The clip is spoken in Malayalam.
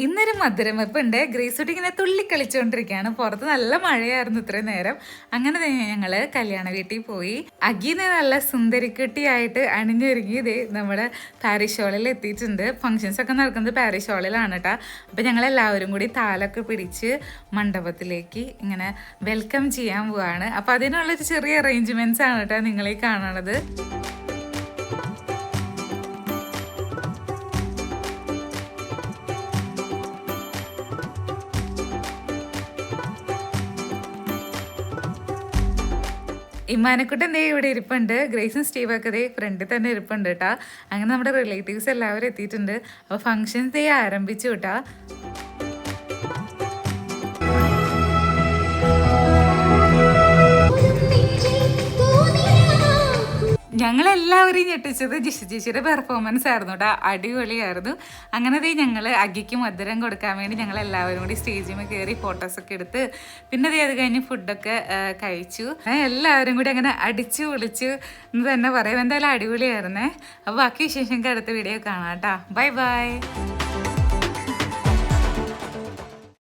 ഇന്നൊരു മധുരം വെപ്പുണ്ട്. ഗ്രേസുട്ടി ഇങ്ങനെ തുള്ളിക്കളിച്ചുകൊണ്ടിരിക്കുകയാണ്. പുറത്ത് നല്ല മഴയായിരുന്നു ഇത്രയും നേരം. അങ്ങനെ തന്നെ ഞങ്ങള് കല്യാണ വീട്ടിൽ പോയി. അഗീനെ നല്ല സുന്ദരിക്കുട്ടിയായിട്ട് അണിഞ്ഞൊരുങ്ങി ഇതേ നമ്മുടെ പാരിഷ് ഹാളിൽ എത്തിയിട്ടുണ്ട്. ഫംഗ്ഷൻസ് ഒക്കെ നടക്കുന്നത് പാരിഷ് ഹാളിലാണ് കേട്ടോ. അപ്പൊ ഞങ്ങൾ എല്ലാവരും കൂടി താലൊക്കെ പിടിച്ച് മണ്ഡപത്തിലേക്ക് ഇങ്ങനെ വെൽക്കം ചെയ്യാൻ പോവാണ്. അപ്പൊ അതിനുള്ളൊരു ചെറിയ അറേഞ്ച്മെന്റ്സ് ആണ് കേട്ടോ നിങ്ങളീ കാണണത്. ഇമ്മാനെക്കുട്ടൻ ദേ ഇവിടെ ഇരിപ്പുണ്ട്. ഗ്രേസും സ്റ്റീവൊക്കെ ദേ ഫ്രണ്ടിൽ തന്നെ ഇരിപ്പുണ്ട് കേട്ടാ. അങ്ങനെ നമ്മുടെ റിലേറ്റീവ്സ് എല്ലാവരും എത്തിയിട്ടുണ്ട്. അപ്പോൾ ഫംഗ്ഷൻസ് ദേ ആരംഭിച്ചു കേട്ടാ. ഞങ്ങളെല്ലാവരെയും ഞെട്ടിച്ചത് ജിഷ ചേച്ചിയുടെ പെർഫോമൻസ് ആയിരുന്നു കേട്ടോ. അടിപൊളിയായിരുന്നു. അങ്ങനെ ദേ ഞങ്ങൾ അഗിക്ക് മധുരം കൊടുക്കാൻ വേണ്ടി ഞങ്ങൾ എല്ലാവരും കൂടി സ്റ്റേജിൽ കയറി ഫോട്ടോസൊക്കെ എടുത്ത് പിന്നെ ദേ അത് കഴിഞ്ഞ് ഫുഡൊക്കെ കഴിച്ചു. എല്ലാവരും കൂടി അങ്ങനെ അടിച്ചു പൊളിച്ചു എന്ന് തന്നെ പറയാം. എന്തായാലും അടിപൊളിയായിരുന്നേ. അപ്പോൾ ബാക്കി വിശേഷങ്ങൾക്ക് അടുത്ത വീഡിയോ കാണാം കേട്ടോ. Bye bye.